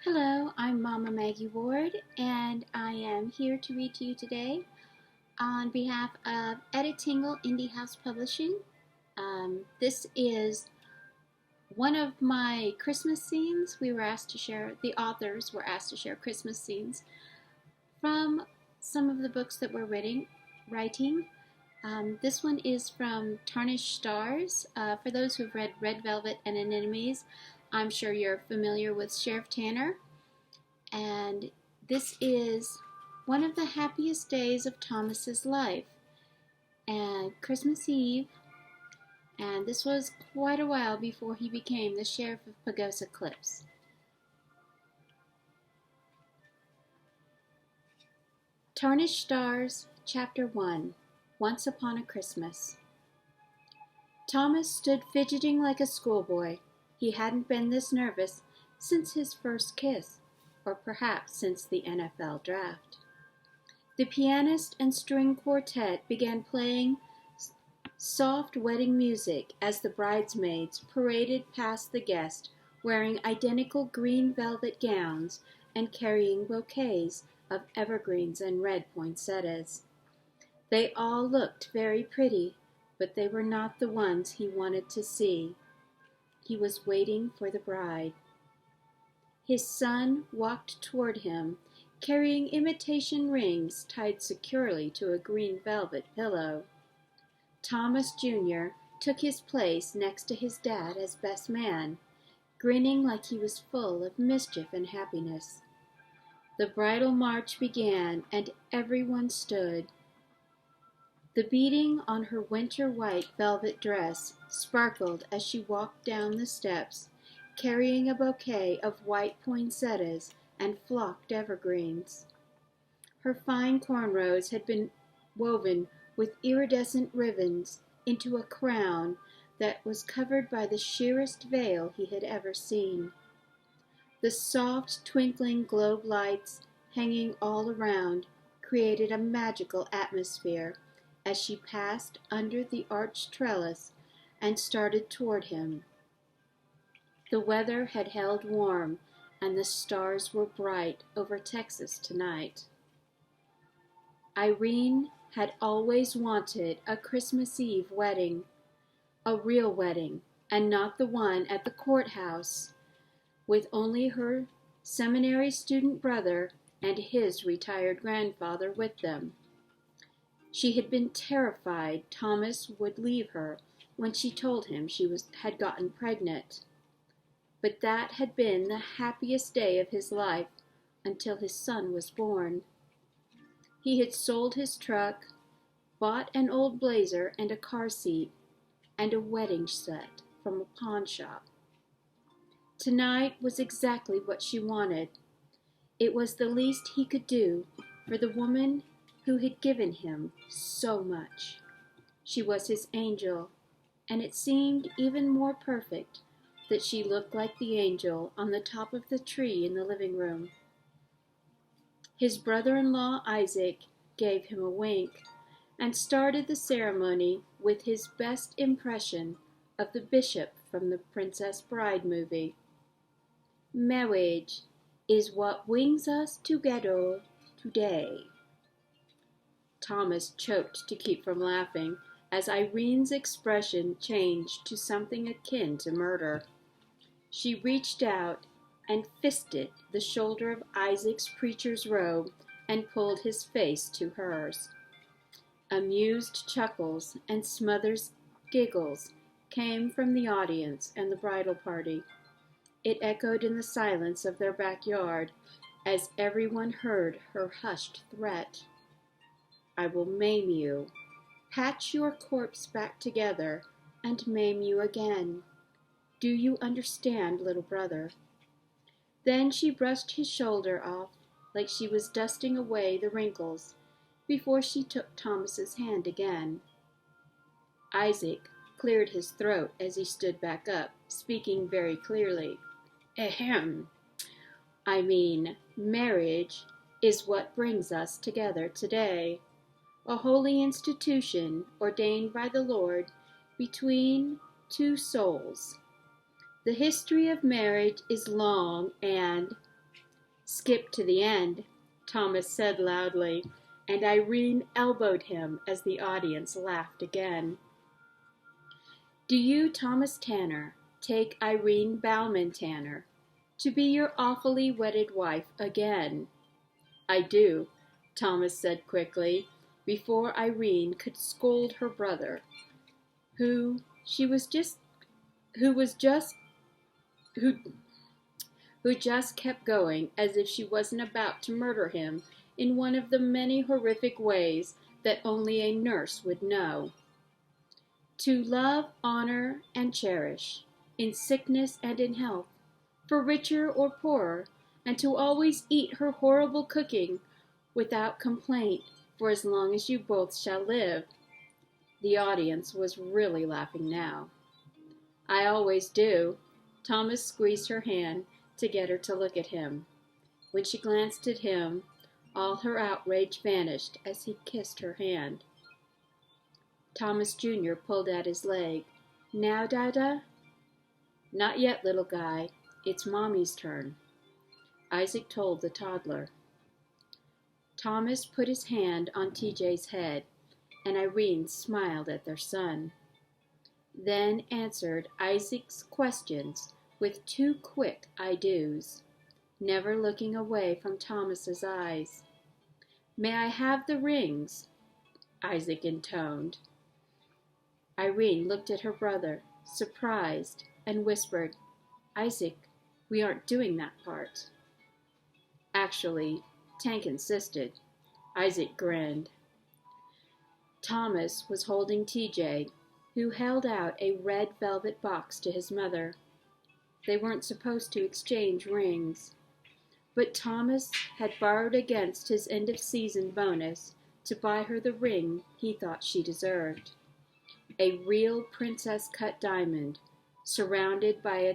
Hello, I'm Mama Maggie Ward, and I am here to read to you today on behalf of Edit Tingle Indie House Publishing. This is one of my Christmas scenes. The authors were asked to share Christmas scenes from some of the books that we're writing. This one is from Tarnished Stars. For those who've read Red Velvet and Anemones, I'm sure you're familiar with Sheriff Tanner. And this is one of the happiest days of Thomas's life, and Christmas Eve, and this was quite a while before he became the sheriff of Pagosa Cliffs. Tarnished Stars, Chapter 1, Once Upon a Christmas. Thomas stood fidgeting like a schoolboy. He hadn't been this nervous since his first kiss, or perhaps since the NFL draft. The pianist and string quartet began playing soft wedding music as the bridesmaids paraded past the guest wearing identical green velvet gowns and carrying bouquets of evergreens and red poinsettias. They all looked very pretty, but they were not the ones he wanted to see. He was waiting for the bride. His son walked toward him, carrying imitation rings tied securely to a green velvet pillow. Thomas Jr. took his place next to his dad as best man, grinning like he was full of mischief and happiness. The bridal march began, and everyone stood. The beading on her winter white velvet dress sparkled as she walked down the steps, carrying a bouquet of white poinsettias and flocked evergreens. Her fine cornrows had been woven with iridescent ribbons into a crown that was covered by the sheerest veil he had ever seen. The soft, twinkling globe lights hanging all around created a magical atmosphere as she passed under the arched trellis and started toward him. The weather had held warm, and the stars were bright over Texas tonight. Irene had always wanted a Christmas Eve wedding, a real wedding, and not the one at the courthouse, with only her seminary student brother and his retired grandfather with them. She had been terrified Thomas would leave her when she told him she had gotten pregnant. But that had been the happiest day of his life until his son was born. He had sold his truck, bought an old blazer and a car seat, and a wedding set from a pawn shop. Tonight was exactly what she wanted. It was the least he could do for the woman who had given him so much. She was his angel, and it seemed even more perfect that she looked like the angel on the top of the tree in the living room. His brother-in-law Isaac gave him a wink and started the ceremony with his best impression of the bishop from the Princess Bride movie. Marriage is what brings us together today. Thomas choked to keep from laughing as Irene's expression changed to something akin to murder. She reached out and fisted the shoulder of Isaac's preacher's robe and pulled his face to hers. Amused chuckles and smothered giggles came from the audience and the bridal party. It echoed in the silence of their backyard as everyone heard her hushed threat. I will maim you, patch your corpse back together, and maim you again. Do you understand, little brother? Then she brushed his shoulder off like she was dusting away the wrinkles before she took Thomas's hand again. Isaac cleared his throat as he stood back up, speaking very clearly. Ahem. I mean, marriage is what brings us together today. A holy institution ordained by the Lord between two souls. The history of marriage is long and "Skip to the end," Thomas said loudly, and Irene elbowed him as the audience laughed again. "Do you, Thomas Tanner, take Irene Bauman Tanner to be your awfully wedded wife again?" "I do," Thomas said quickly, before Irene could scold her brother, who she was just who was just who just kept going as if she wasn't about to murder him in one of the many horrific ways that only a nurse would know. "To love, honor, and cherish, in sickness and in health, for richer or poorer, and to always eat her horrible cooking without complaint for as long as you both shall live." The audience was really laughing now. "I always do." Thomas squeezed her hand to get her to look at him. When she glanced at him, all her outrage vanished as he kissed her hand. Thomas Jr. pulled at his leg. "Now, Dada?" "Not yet, little guy. It's Mommy's turn," Isaac told the toddler. Thomas put his hand on TJ's head, and Irene smiled at their son, then answered Isaac's questions with two quick I do's, never looking away from Thomas's eyes. "May I have the rings?" Isaac intoned. Irene looked at her brother, surprised, and whispered, "Isaac, we aren't doing that part." Actually, Tank insisted. Isaac grinned. Thomas was holding TJ, who held out a red velvet box to his mother. They weren't supposed to exchange rings, but Thomas had borrowed against his end-of-season bonus to buy her the ring he thought she deserved. A real princess-cut diamond, surrounded by a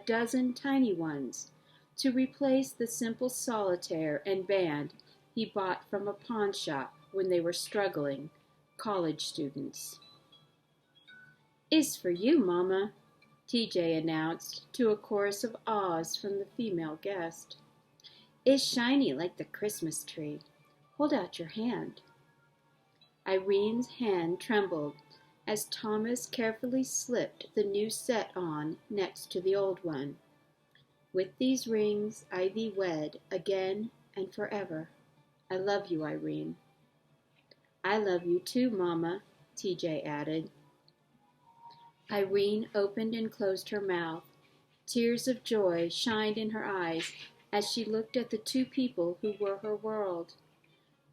dozen tiny ones, to replace the simple solitaire and band he bought from a pawn shop when they were struggling college students. "Is for you, Mama," TJ announced to a chorus of ahs from the female guest. "Is shiny like the Christmas tree. Hold out your hand." Irene's hand trembled as Thomas carefully slipped the new set on next to the old one. "With these rings I thee wed again and forever. I love you, Irene." "I love you too, Mama," TJ added. Irene opened and closed her mouth. Tears of joy shined in her eyes as she looked at the two people who were her world.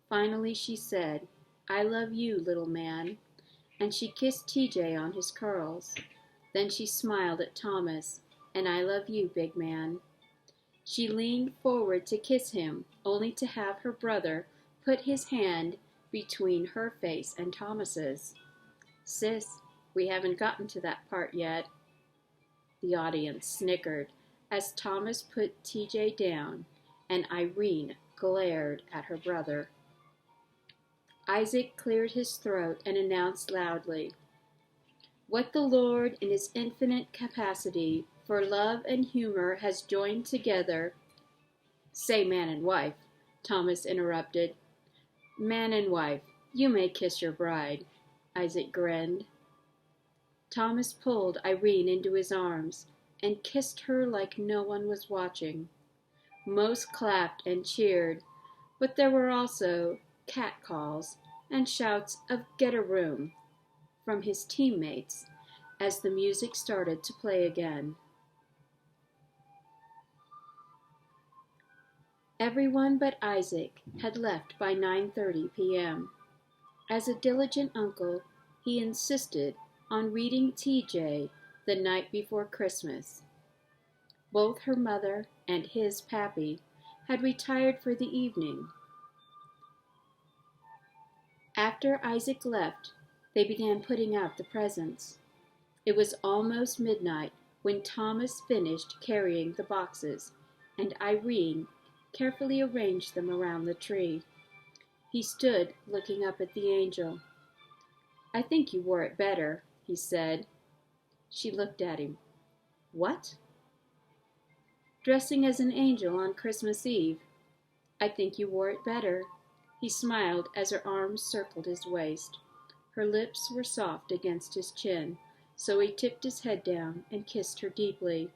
Finally she said, "I love you, little man," and she kissed TJ on his curls. Then she smiled at Thomas, "And I love you, big man." She leaned forward to kiss him, only to have her brother put his hand between her face and Thomas's. "Sis, we haven't gotten to that part yet." The audience snickered as Thomas put TJ down, and Irene glared at her brother. Isaac cleared his throat and announced loudly, "What the Lord in his infinite capacity for love and humor has joined together—" "Say man and wife," Thomas interrupted. "Man and wife, you may kiss your bride," Isaac grinned. Thomas pulled Irene into his arms and kissed her like no one was watching. Most clapped and cheered, but there were also catcalls and shouts of "Get a room" from his teammates as the music started to play again. Everyone but Isaac had left by 9:30 p.m. As a diligent uncle, he insisted on reading TJ the night before Christmas. Both her mother and his pappy had retired for the evening. After Isaac left, they began putting out the presents. It was almost midnight when Thomas finished carrying the boxes, and Irene carefully arranged them around the tree. He stood looking up at the angel. "I think you wore it better," he said. She looked at him. "What?" dressing as an angel on Christmas Eve. I think you wore it better." He smiled as her arms circled his waist. Her lips were soft against his chin, so he tipped his head down and kissed her deeply.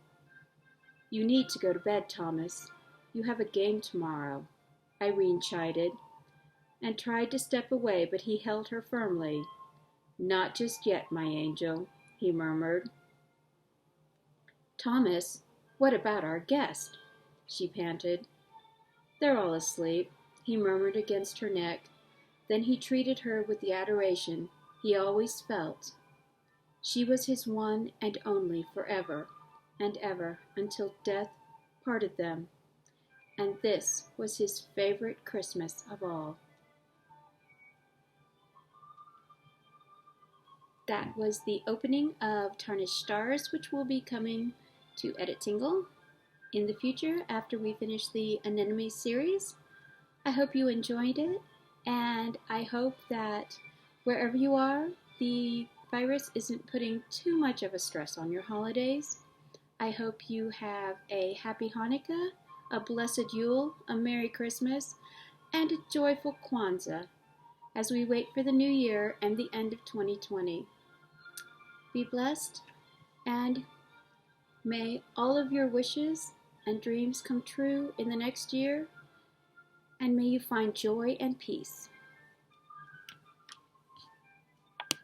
"You need to go to bed, Thomas. You have a game tomorrow," Irene chided, and tried to step away, but he held her firmly. "Not just yet, my angel," he murmured. "Thomas, what about our guest?" she panted. "They're all asleep," he murmured against her neck. Then he treated her with the adoration he always felt. She was his one and only forever and ever until death parted them, and this was his favorite Christmas of all. That was the opening of Tarnished Stars, which will be coming to Edit Tingle in the future after we finish the Anemone series. I hope you enjoyed it, and I hope that wherever you are, the virus isn't putting too much of a stress on your holidays. I hope you have a happy Hanukkah, a blessed Yule, a Merry Christmas, and a joyful Kwanzaa as we wait for the new year and the end of 2020. Be blessed, and may all of your wishes and dreams come true in the next year, and may you find joy and peace.